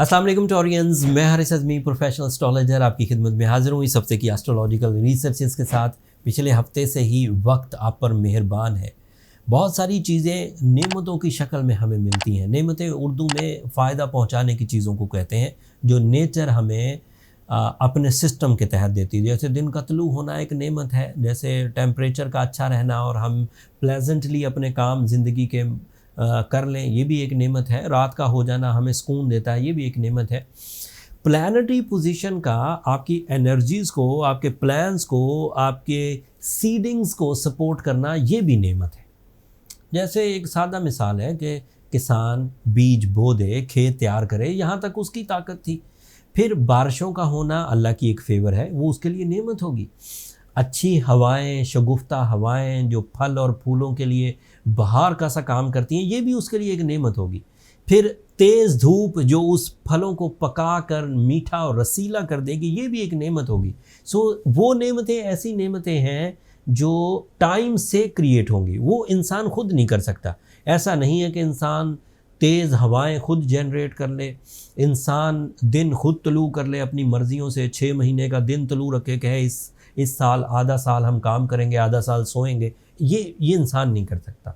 अस्सलाम वालेकुम टॉरियंस, मैं हारिस अज़मी प्रोफेशनल एस्ट्रोलॉजर आपकी खिदमत में हाज़िर हूँ इस हफ्ते की एस्ट्रोलॉजिकल रिसर्चेस के साथ। पिछले हफ्ते से ही वक्त आप पर मेहरबान है। बहुत सारी चीज़ें नेमतों की शक्ल में हमें मिलती हैं। नेमतें उर्दू में फ़ायदा पहुँचाने की चीज़ों को कहते हैं, जो नेचर हमें अपने सिस्टम के तहत देती है। जैसे दिन का तलू होना एक नेमत है, जैसे टेम्परेचर का अच्छा रहना और हम प्लेजेंटली अपने काम ज़िंदगी के कर लें, ये भी एक नेमत है। रात का हो जाना हमें सुकून देता है, ये भी एक नेमत है। प्लानिटरी पोजीशन का आपकी एनर्जीज़ को, आपके प्लान्स को, आपके सीडिंग्स को सपोर्ट करना, ये भी नेमत है। जैसे एक सादा मिसाल है कि किसान बीज बो दे, खेत तैयार करे, यहाँ तक उसकी ताकत थी। फिर बारिशों का होना अल्लाह की एक फेवर है, वो उसके लिए नेमत होगी। अच्छी हवाएं, शगुफ्ता हवाएं जो फल और फूलों के लिए बहार का सा काम करती हैं, ये भी उसके लिए एक नेमत होगी। फिर तेज़ धूप जो उस फलों को पका कर मीठा और रसीला कर देगी, ये भी एक नेमत होगी। वो नेमतें ऐसी नेमतें हैं जो टाइम से क्रिएट होंगी, वो इंसान खुद नहीं कर सकता। ऐसा नहीं है कि इंसान तेज़ हवाएं खुद जनरेट कर ले, इंसान दिन खुद तलू कर ले अपनी मर्जियों से। 6 महीने का दिन तलू रखे कि इस साल आधा साल हम काम करेंगे, आधा साल सोएंगे, ये इंसान नहीं कर सकता,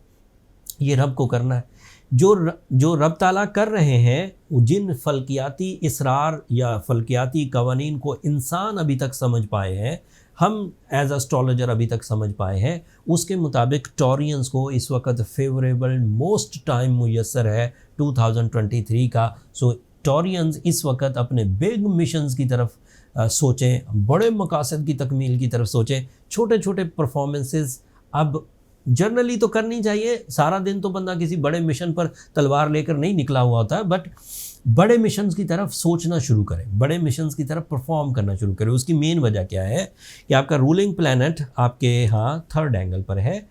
ये रब को करना है। जो रब ताला कर रहे हैं, जिन फल्कियाती इसरार या फल्कियाती कवानीन को इंसान अभी तक समझ पाए हैं, हम एज एस्ट्रोलॉजर अभी तक समझ पाए हैं, उसके मुताबिक टॉरियंस को इस वक्त फेवरेबल मोस्ट टाइम मुयस्सर है 2023 का। सो टॉरियंस इस वक्त अपने बिग मिशंस की तरफ सोचें, बड़े मकासद की तकमील की तरफ सोचें। छोटे छोटे परफॉर्मेंसेस अब जनरली तो करनी चाहिए। सारा दिन तो बंदा किसी बड़े मिशन पर तलवार लेकर नहीं निकला हुआ होता है, बट बड़े मिशंस की तरफ सोचना शुरू करें, बड़े मिशंस की तरफ परफॉर्म करना शुरू करें। उसकी मेन वजह क्या है कि आपका रूलिंग प्लैनेट आपके यहाँ 3rd एंगल पर है।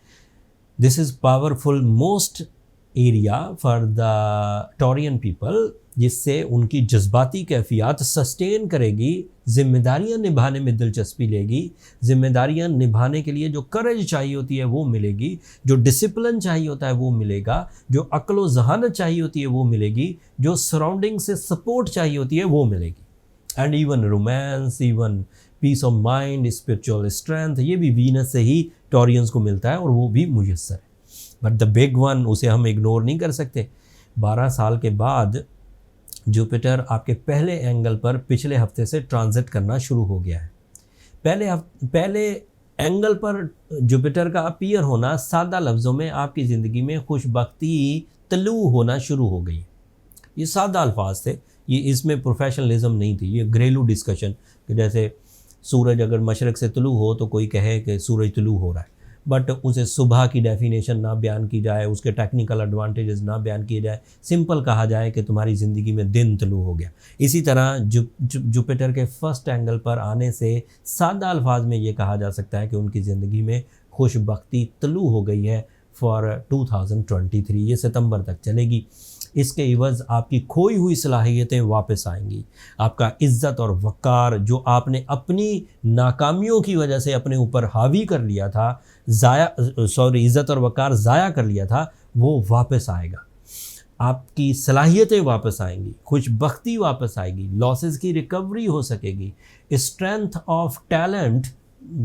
This is powerful most area for the Taurean people, जिससे उनकी जज्बाती कैफियत सस्टेन करेगी, जिम्मेदारियां निभाने में दिलचस्पी लेगी, जिम्मेदारियां निभाने के लिए जो करेज चाहिए होती है वो मिलेगी, जो डिसिप्लिन चाहिए होता है वो मिलेगा, जो अक्ल व जहानत चाहिए होती है वो मिलेगी, जो सराउंडिंग से सपोर्ट चाहिए होती है वो मिलेगी। And even romance, even peace of mind, spiritual strength, ये भी वीनस से ही टॉरियंस को मिलता है और वो भी मुयस्सर है। बट द बिग वन, उसे हम इग्नोर नहीं कर सकते। 12 साल के बाद जुपिटर आपके पहले एंगल पर पिछले हफ्ते से ट्रांजिट करना शुरू हो गया है। पहले एंगल पर जुपिटर का अपीयर होना सादा लफ्ज़ों में आपकी ज़िंदगी में खुशबख्ती तलू होना शुरू हो गई। ये सादा अल्फाज थे, ये इसमें प्रोफेशनलिज्म नहीं थी, ये घरेलू डिस्कशन कि जैसे सूरज अगर मशरक़ से तलू हो तो कोई कहे कि सूरज तलू हो रहा है, बट उसे सुबह की डेफिनेशन ना बयान की जाए, उसके टेक्निकल एडवांटेजेस ना बयान किए जाए, सिंपल कहा जाए कि तुम्हारी ज़िंदगी में दिन तलू हो गया। इसी तरह जुपिटर के फर्स्ट एंगल पर आने से सादा अल्फाज में ये कहा जा सकता है कि उनकी ज़िंदगी में खुशबख्ती तलू हो गई है फॉर 2023। ये सितंबर तक चलेगी। इसके इवज़ आपकी खोई हुई सलाहियतें वापस आएंगी। आपका इज़्ज़त और वक़ार जो आपने अपनी नाकामियों की वजह से अपने ऊपर हावी कर लिया था, इज़्ज़त और वक़ार ज़ाया कर लिया था, वो वापस आएगा। आपकी सलाहियतें वापस आएंगी, खुशबख्ती वापस आएगी, लॉसेस की रिकवरी हो सकेगी, strength of talent,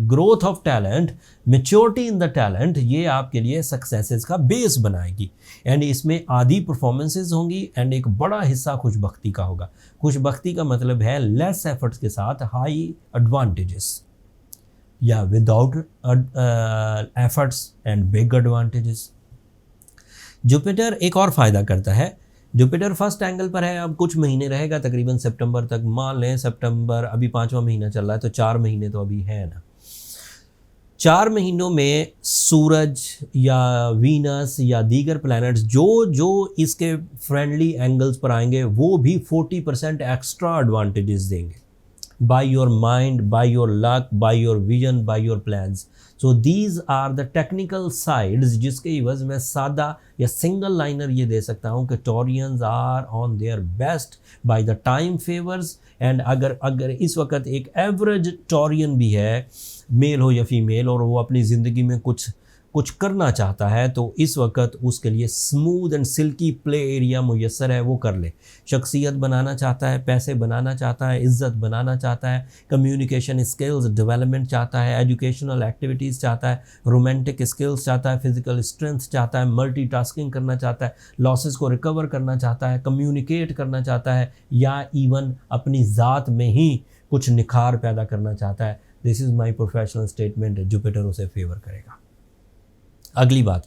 growth of talent, maturity in the talent, ये आपके लिए सक्सेसेस का बेस बनाएगी। एंड इसमें आधी परफॉर्मेंसेस होंगी एंड एक बड़ा हिस्सा खुशबख्ती का होगा। खुशबख्ती का मतलब है लेस एफर्ट्स के साथ हाई एडवांटेजेस, या without efforts and big advantages. Jupiter एक और फ़ायदा करता है। जुपिटर फर्स्ट एंगल पर है, अब कुछ महीने रहेगा, तकरीबन सितंबर तक। मान लें सितंबर अभी 5वां महीना चल रहा है, तो 4 महीने तो अभी है ना। 4 महीनों में सूरज या वीनस या दीगर प्लैनेट्स जो इसके फ्रेंडली एंगल्स पर आएंगे, वो भी 40% एक्स्ट्रा एडवांटेजेस देंगे। by your mind, by your luck, by your vision, by your plans. So these are the technical sides जिसके इवज़ में सादा या सिंगल लाइनर ये दे सकता हूँ कि Taurians are on their best by the time favours. And अगर इस वक्त एक एवरेज टॉरियन भी है, मेल हो या फीमेल, और वो अपनी ज़िंदगी में कुछ कुछ करना चाहता है तो इस वक्त उसके लिए smooth and silky play area मुयस्सर है, वो कर ले। शख्सियत बनाना चाहता है, पैसे बनाना चाहता है, इज़्ज़त बनाना चाहता है, कम्युनिकेशन स्किल्स डेवलपमेंट चाहता है, एजुकेशनल एक्टिविटीज़ चाहता है, रोमांटिक स्किल्स चाहता है, फिजिकल स्ट्रेंथ चाहता है, मल्टीटास्किंग करना चाहता है, लॉसेस को रिकवर करना चाहता है, कम्युनिकेट करना चाहता है, या इवन अपनी ज़ात में ही कुछ निखार पैदा करना चाहता है, this is my professional statement, Jupiter उसे फेवर करेगा। अगली बात,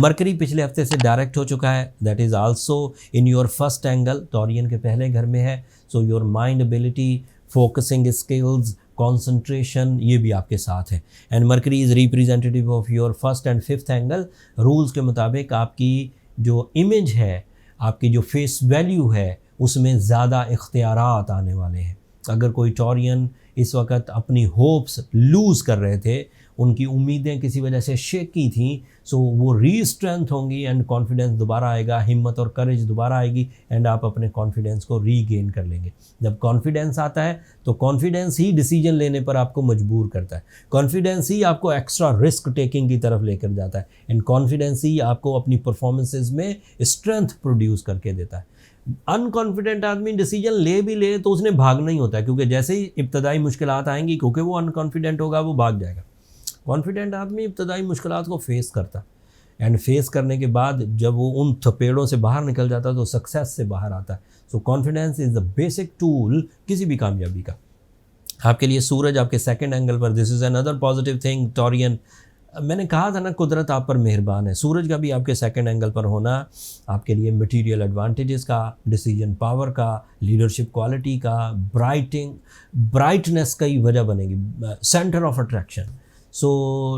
मरकरी पिछले हफ्ते से डायरेक्ट हो चुका है, that is also in your first angle, Taurean के पहले घर में है। So your mind ability, focusing skills, concentration, ये भी आपके साथ है। And mercury is representative of your first and fifth angle. Rules के मुताबिक आपकी जो इमेज है, आपकी जो फेस वैल्यू है, उसमें ज़्यादा इख्तियारात आने वाले हैं। अगर कोई टॉरियन इस वक्त अपनी होप्स लूज़ कर रहे थे, उनकी उम्मीदें किसी वजह से शेकी थी, सो वो रीस्ट्रेंथ होंगी एंड कॉन्फिडेंस दोबारा आएगा, हिम्मत और करेज दोबारा आएगी एंड आप अपने कॉन्फिडेंस को रीगेन कर लेंगे। जब कॉन्फिडेंस आता है तो कॉन्फिडेंस ही डिसीजन लेने पर आपको मजबूर करता है, कॉन्फिडेंस ही आपको एक्स्ट्रा रिस्क टेकिंग की तरफ लेकर जाता है, एंड कॉन्फिडेंस ही आपको अपनी परफॉर्मेंसेज में स्ट्रेंथ प्रोड्यूस करके देता है। अनकॉन्फिडेंट आदमी डिसीजन ले भी ले तो उसने भागना ही होता है, क्योंकि जैसे ही इब्तदाई मुश्किलात आएंगी, क्योंकि वो अनकॉन्फिडेंट होगा, वो भाग जाएगा। कॉन्फिडेंट आदमी इब्तदाई मुश्किलात को फेस करता है एंड फेस करने के बाद जब वो उन थपेड़ों से बाहर निकल जाता है तो सक्सेस से बाहर आता है। सो confidence is the basic tool किसी भी कामयाबी का। आपके लिए सूरज आपके सेकंड एंगल पर, this is another positive thing Taurean. मैंने कहा था ना, कुदरत आप पर मेहरबान है। सूरज का भी आपके सेकंड एंगल पर होना आपके लिए मटेरियल एडवांटेजेस का, डिसीजन पावर का, लीडरशिप क्वालिटी का, ब्राइटनेस का ही वजह बनेगी, सेंटर ऑफ अट्रैक्शन। सो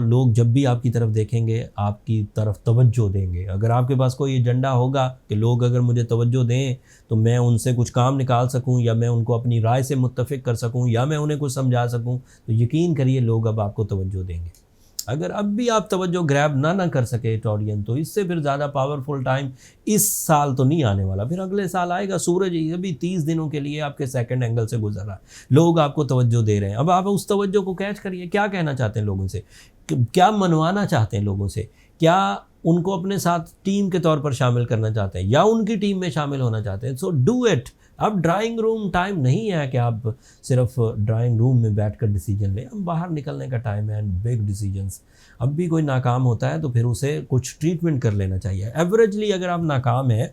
लोग जब भी आपकी तरफ देखेंगे, आपकी तरफ तवज्जो देंगे। अगर आपके पास कोई एजेंडा होगा कि लोग अगर मुझे तवज्जो दें तो मैं उनसे कुछ काम निकाल सकूं, या मैं उनको अपनी राय से मुत्तफिक कर सकूं, या मैं उन्हें कुछ समझा सकूं, तो यकीन करिए लोग अब आपको तवज्जो देंगे। अगर अब भी आप तवज्जो ग्रैब ना कर सके टॉरियन, तो इससे फिर ज़्यादा पावरफुल टाइम इस साल तो नहीं आने वाला, फिर अगले साल आएगा। सूरज अभी 30 दिनों के लिए आपके सेकंड एंगल से गुजर रहा है, लोग आपको तवज्जो दे रहे हैं। अब आप उस तवज्जो को कैच करिए, क्या कहना चाहते हैं लोगों से, क्या मनवाना चाहते हैं लोगों से, क्या उनको अपने साथ टीम के तौर पर शामिल करना चाहते हैं या उनकी टीम में शामिल होना चाहते हैं। So do it. अब ड्राइंग रूम टाइम नहीं है कि आप सिर्फ ड्राइंग रूम में बैठकर डिसीजन लें, अब बाहर निकलने का टाइम है एंड बिग डिसीजंस। अब भी कोई नाकाम होता है तो फिर उसे कुछ ट्रीटमेंट कर लेना चाहिए। एवरेजली अगर आप नाकाम है,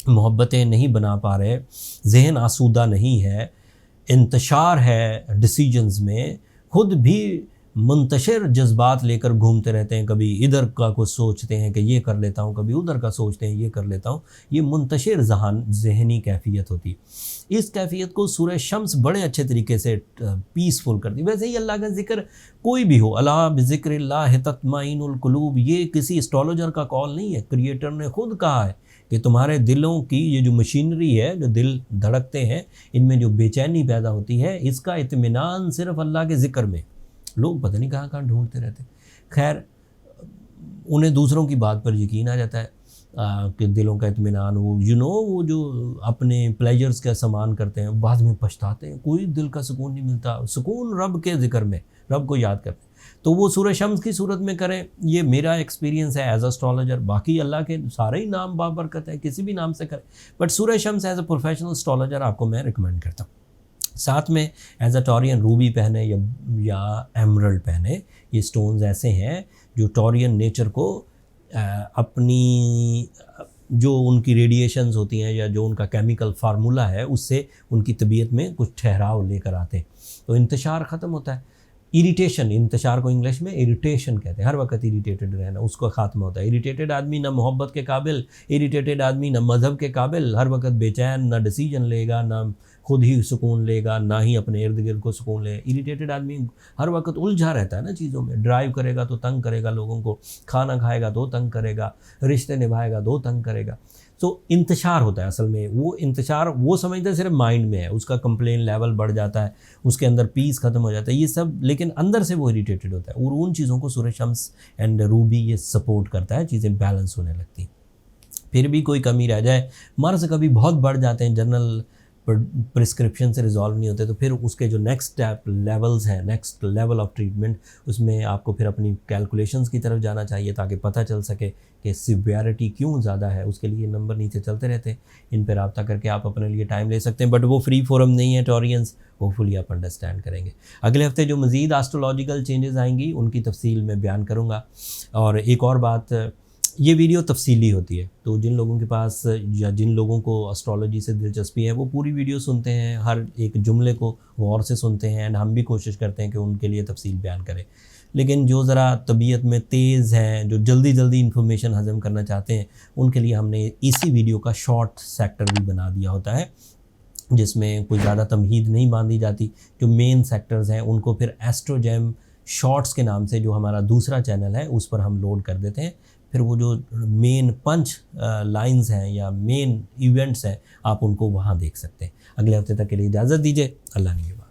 मोहब्बतें नहीं बना पा रहे, जहन आसूदा नहीं है, इंतशार है डिसीजंस में, खुद भी मुंतशिर जज्बात लेकर घूमते रहते हैं, कभी इधर का कुछ सोचते हैं कि ये कर लेता हूँ, कभी उधर का सोचते हैं ये कर लेता हूँ, ये मुंतशिर ज़हनी कैफियत होती है। इस कैफियत को सूरह शम्स बड़े अच्छे तरीके से पीसफुल करती है। वैसे ही अल्लाह का जिक्र कोई भी हो, अला बिज़िक्रिल्लाह तत्माइनुल कुलूब, ये किसी एस्ट्रोलॉजर का कॉल नहीं है, क्रिएटर ने खुद कहा है कि तुम्हारे दिलों की ये जो मशीनरी है, जो दिल धड़कते हैं, इनमें जो बेचैनी पैदा होती है, इसका इत्मीनान सिर्फ अल्लाह के ज़िक्र में। लोग पता नहीं कहाँ कहाँ ढूंढते रहते। खैर, उन्हें दूसरों की बात पर यकीन आ जाता है कि दिलों का इत्मीनान, वो वो जो अपने प्लेजर्स का सामान करते हैं, बाद में पछताते हैं, कोई दिल का सुकून नहीं मिलता। सुकून रब के ज़िक्र में, रब को याद करते हैं। तो वो सूरह शम्स की सूरत में करें, ये मेरा एक्सपीरियंस है एज एस्ट्रोलॉजर। बाकी अल्लाह के सारे ही नाम बाबरकत है, किसी भी नाम से करें, बट सूरह शम्स एज अ प्रोफेशनल एस्ट्रोलॉजर आपको मैं रिकमेंड करता हूँ। साथ में एज अ टॉरियन रूबी पहने या एमरल्ड पहने। ये स्टोन्स ऐसे हैं जो टॉरियन नेचर को अपनी जो उनकी रेडिएशंस होती हैं या जो उनका केमिकल फार्मूला है, उससे उनकी तबीयत में कुछ ठहराव लेकर आते हैं, तो इंतशार ख़त्म होता है। इरिटेशन, इंतशार को इंग्लिश में इरिटेशन कहते हैं, हर वक्त इरिटेटेड रहना, उसका खात्मा होता है। इरिटेटेड आदमी ना मोहब्बत के काबिल, इरिटेटेड आदमी ना मज़हब के काबिल, हर वक्त बेचैन, ना डिसीजन लेगा, ना खुद ही सुकून लेगा, ना ही अपने इर्द गिर्द को सुकून लेगा। इरिटेटेड आदमी हर वक्त उलझा रहता है ना चीज़ों में, ड्राइव करेगा तो तंग करेगा लोगों को, खाना खाएगा तो तंग करेगा, रिश्ते निभाएगा तो तंग करेगा। तो इंतशार होता है असल में। वो इंतशार वो समझते हैं सिर्फ माइंड में है, उसका कंप्लेन लेवल बढ़ जाता है, उसके अंदर पीस ख़त्म हो जाता है, ये सब, लेकिन अंदर से वो इरिटेटेड होता है। और उन चीज़ों को सूरह शम्स एंड रूबी ये सपोर्ट करता है, चीज़ें बैलेंस होने लगती हैं। फिर भी कोई कमी रह जाए, मर्ज़ कभी बहुत बढ़ जाते हैं, जनरल प्रिस्क्रिप्शन से रिजॉल्व नहीं होते, तो फिर उसके जो नेक्स्ट स्टेप लेवल्स हैं, नेक्स्ट लेवल ऑफ ट्रीटमेंट, उसमें आपको फिर अपनी कैलकुलेशंस की तरफ जाना चाहिए ताकि पता चल सके कि सिवियरिटी क्यों ज़्यादा है। उसके लिए नंबर नीचे चलते रहते हैं, इन पर रब्ता करके आप अपने लिए टाइम ले सकते हैं, बट वो फ्री फोरम नहीं है टॉरियंस, होपफुली आप अंडरस्टैंड करेंगे। अगले हफ्ते जो मज़ीद एस्ट्रोलॉजिकल चेंजेस आएंगी उनकी तफसील में बयान करूँगा। और एक और बात, ये वीडियो तफसीली होती है, तो जिन लोगों के पास या जिन लोगों को एस्ट्रोलॉजी से दिलचस्पी है वो पूरी वीडियो सुनते हैं, हर एक जुमले को गौर से सुनते हैं, एंड हम भी कोशिश करते हैं कि उनके लिए तफसील बयान करें। लेकिन जो ज़रा तबीयत में तेज़ हैं, जो जल्दी जल्दी इन्फॉर्मेशन हज़म करना चाहते हैं, उनके लिए हमने इसी वीडियो का शॉर्ट सेक्टर भी बना दिया होता है, जिसमें कोई ज़्यादा तमहीद नहीं बांधी जाती। जो मेन सेक्टर्स हैं उनको फिर एस्ट्रोजेम शॉर्ट्स के नाम से जो हमारा दूसरा चैनल है उस पर हम लोड कर देते हैं। फिर वो जो मेन पंच लाइंस हैं या मेन इवेंट्स हैं, आप उनको वहाँ देख सकते हैं। अगले हफ्ते तक के लिए इजाज़त दीजिए। अल्लाह निगहबान।